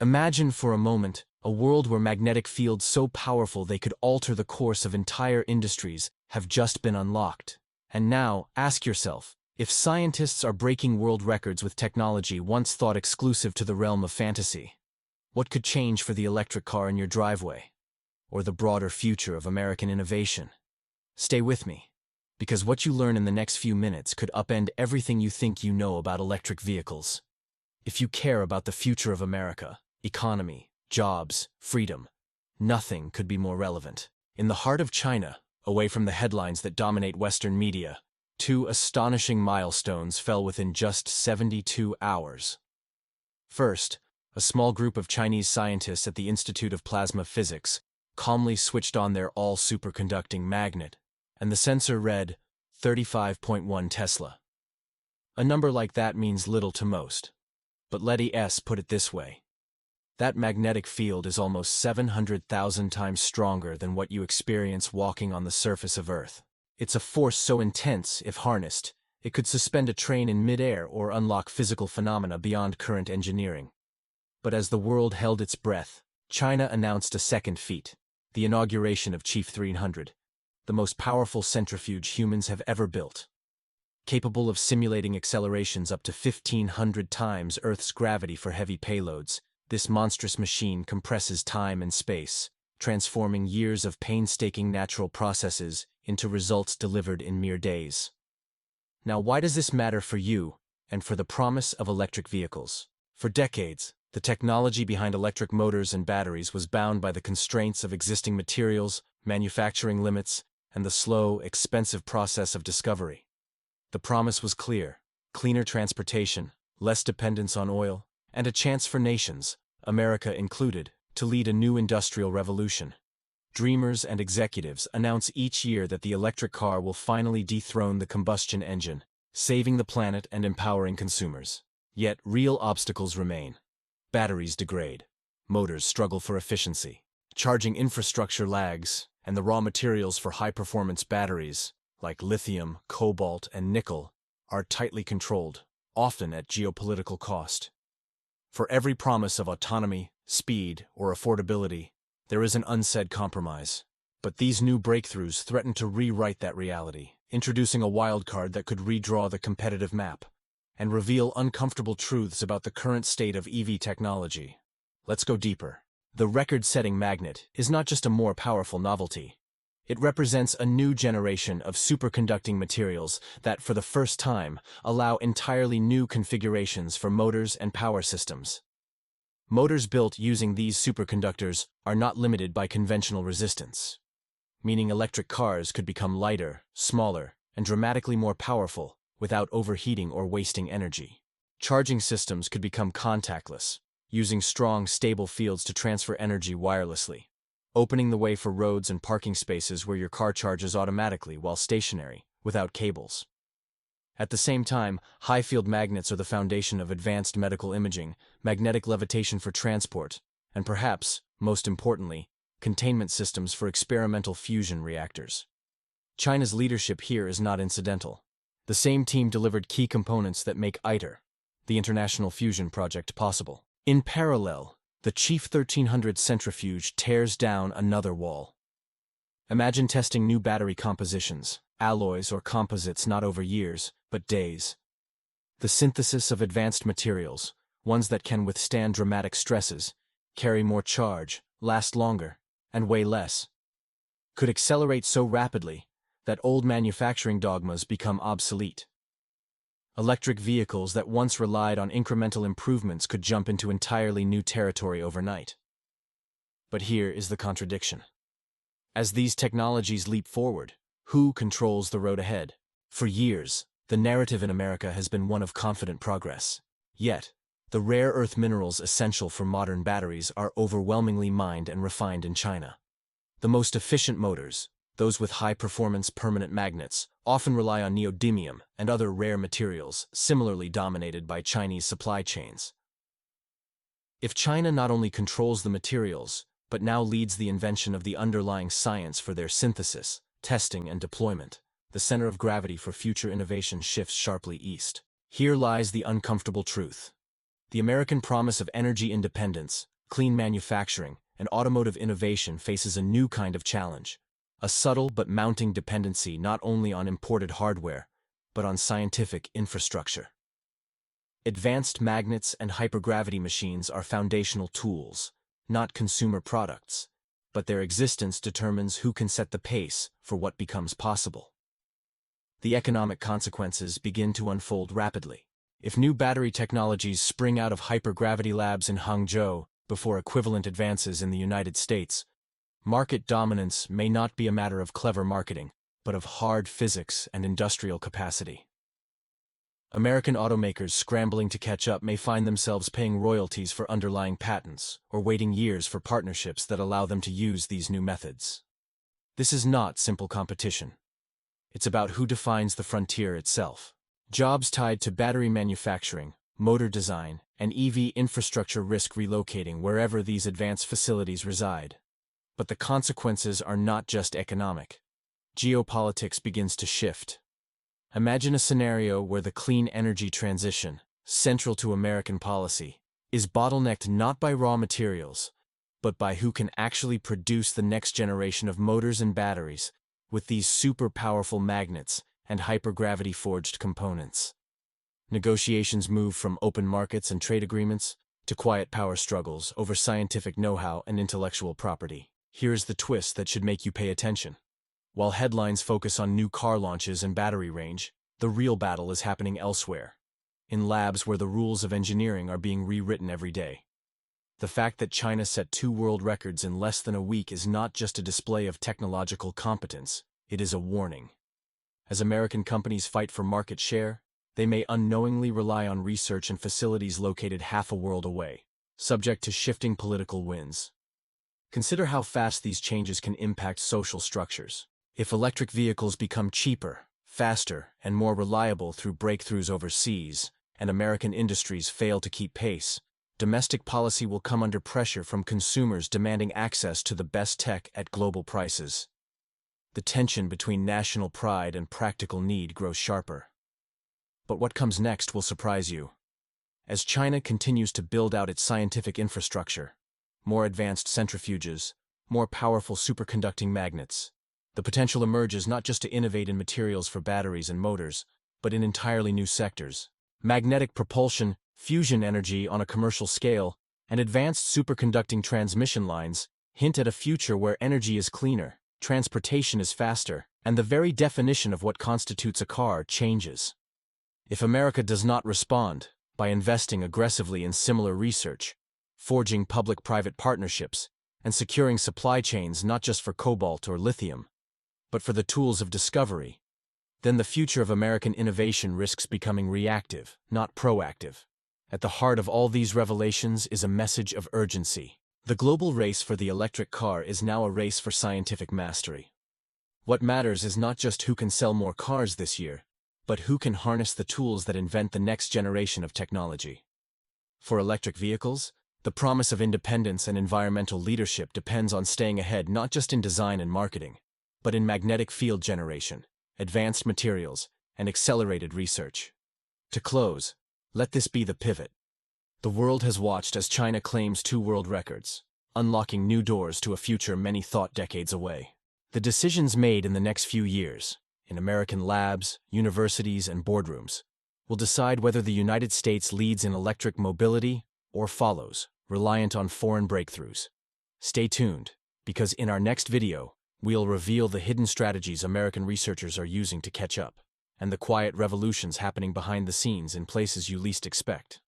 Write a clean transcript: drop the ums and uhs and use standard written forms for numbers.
Imagine for a moment a world where magnetic fields so powerful they could alter the course of entire industries have just been unlocked. And now, ask yourself, if scientists are breaking world records with technology once thought exclusive to the realm of fantasy, what could change for the electric car in your driveway? Or the broader future of American innovation? Stay with me, because what you learn in the next few minutes could upend everything you think you know about electric vehicles. If you care about the future of America, economy, jobs, freedom, nothing could be more relevant. In the heart of China, away from the headlines that dominate Western media, two astonishing milestones fell within just 72 hours. First, a small group of Chinese scientists at the Institute of Plasma Physics calmly switched on their all-superconducting magnet, and the sensor read 35.1 Tesla. A number like that means little to most. But Letty S. put it this way. That magnetic field is almost 700,000 times stronger than what you experience walking on the surface of Earth. It's a force so intense, if harnessed, it could suspend a train in midair or unlock physical phenomena beyond current engineering. But as the world held its breath, China announced a second feat, the inauguration of Chief 300, the most powerful centrifuge humans have ever built. Capable of simulating accelerations up to 1,500 times Earth's gravity for heavy payloads, this monstrous machine compresses time and space, transforming years of painstaking natural processes into results delivered in mere days. Now, why does this matter for you and for the promise of electric vehicles? For decades, the technology behind electric motors and batteries was bound by the constraints of existing materials, manufacturing limits, and the slow, expensive process of discovery. The promise was clear: cleaner transportation, less dependence on oil, and a chance for nations, America included, to lead a new industrial revolution. Dreamers and executives announce each year that the electric car will finally dethrone the combustion engine, saving the planet and empowering consumers. Yet real obstacles remain. Batteries degrade. Motors struggle for efficiency. Charging infrastructure lags, and the raw materials for high-performance batteries, like lithium, cobalt, and nickel, are tightly controlled, often at geopolitical cost. For every promise of autonomy, speed, or affordability, there is an unsaid compromise. But these new breakthroughs threaten to rewrite that reality, introducing a wildcard that could redraw the competitive map and reveal uncomfortable truths about the current state of EV technology. Let's go deeper. The record-setting magnet is not just a more powerful novelty. It represents a new generation of superconducting materials that, for the first time, allow entirely new configurations for motors and power systems. Motors built using these superconductors are not limited by conventional resistance, meaning electric cars could become lighter, smaller, and dramatically more powerful without overheating or wasting energy. Charging systems could become contactless, using strong, stable fields to transfer energy wirelessly, opening the way for roads and parking spaces where your car charges automatically while stationary, without cables. At the same time, high-field magnets are the foundation of advanced medical imaging, magnetic levitation for transport, and perhaps, most importantly, containment systems for experimental fusion reactors. China's leadership here is not incidental. The same team delivered key components that make ITER, the International Fusion Project, possible. In parallel, the Chief 1300 centrifuge tears down another wall. Imagine testing new battery compositions, alloys or composites not over years, but days. The synthesis of advanced materials, ones that can withstand dramatic stresses, carry more charge, last longer, and weigh less, could accelerate so rapidly that old manufacturing dogmas become obsolete. Electric vehicles that once relied on incremental improvements could jump into entirely new territory overnight. But here is the contradiction. As these technologies leap forward, who controls the road ahead? For years, the narrative in America has been one of confident progress. Yet, the rare earth minerals essential for modern batteries are overwhelmingly mined and refined in China. The most efficient motors, those with high-performance permanent magnets, often rely on neodymium and other rare materials similarly dominated by Chinese supply chains. If China not only controls the materials, but now leads the invention of the underlying science for their synthesis, testing, and deployment, the center of gravity for future innovation shifts sharply east. Here lies the uncomfortable truth. The American promise of energy independence, clean manufacturing, and automotive innovation faces a new kind of challenge, a subtle but mounting dependency not only on imported hardware, but on scientific infrastructure. Advanced magnets and hypergravity machines are foundational tools, not consumer products, but their existence determines who can set the pace for what becomes possible. The economic consequences begin to unfold rapidly. If new battery technologies spring out of hypergravity labs in Hangzhou before equivalent advances in the United States, market dominance may not be a matter of clever marketing, but of hard physics and industrial capacity. American automakers scrambling to catch up may find themselves paying royalties for underlying patents or waiting years for partnerships that allow them to use these new methods. This is not simple competition. It's about who defines the frontier itself. Jobs tied to battery manufacturing, motor design, and EV infrastructure risk relocating wherever these advanced facilities reside. But the consequences are not just economic. Geopolitics begins to shift. Imagine a scenario where the clean energy transition, central to American policy, is bottlenecked not by raw materials, but by who can actually produce the next generation of motors and batteries with these super powerful magnets and hypergravity forged components. Negotiations move from open markets and trade agreements to quiet power struggles over scientific know-how and intellectual property. Here's the twist that should make you pay attention. While headlines focus on new car launches and battery range, the real battle is happening elsewhere, in labs where the rules of engineering are being rewritten every day. The fact that China set 2 world records in less than a week is not just a display of technological competence, it is a warning. As American companies fight for market share, they may unknowingly rely on research and facilities located half a world away, subject to shifting political winds. Consider how fast these changes can impact social structures. If electric vehicles become cheaper, faster, and more reliable through breakthroughs overseas, and American industries fail to keep pace, domestic policy will come under pressure from consumers demanding access to the best tech at global prices. The tension between national pride and practical need grows sharper. But what comes next will surprise you. As China continues to build out its scientific infrastructure, more advanced centrifuges, more powerful superconducting magnets, the potential emerges not just to innovate in materials for batteries and motors, but in entirely new sectors. Magnetic propulsion, fusion energy on a commercial scale, and advanced superconducting transmission lines hint at a future where energy is cleaner, transportation is faster, and the very definition of what constitutes a car changes. If America does not respond by investing aggressively in similar research, forging public-private partnerships, and securing supply chains not just for cobalt or lithium, but for the tools of discovery, then the future of American innovation risks becoming reactive, not proactive. At the heart of all these revelations is a message of urgency. The global race for the electric car is now a race for scientific mastery. What matters is not just who can sell more cars this year, but who can harness the tools that invent the next generation of technology. For electric vehicles, the promise of independence and environmental leadership depends on staying ahead not just in design and marketing, but in magnetic field generation, advanced materials, and accelerated research. To close, let this be the pivot. The world has watched as China claims 2 world records, unlocking new doors to a future many thought decades away. The decisions made in the next few years, in American labs, universities, and boardrooms, will decide whether the United States leads in electric mobility or follows, reliant on foreign breakthroughs. Stay tuned, because in our next video, we'll reveal the hidden strategies American researchers are using to catch up, and the quiet revolutions happening behind the scenes in places you least expect.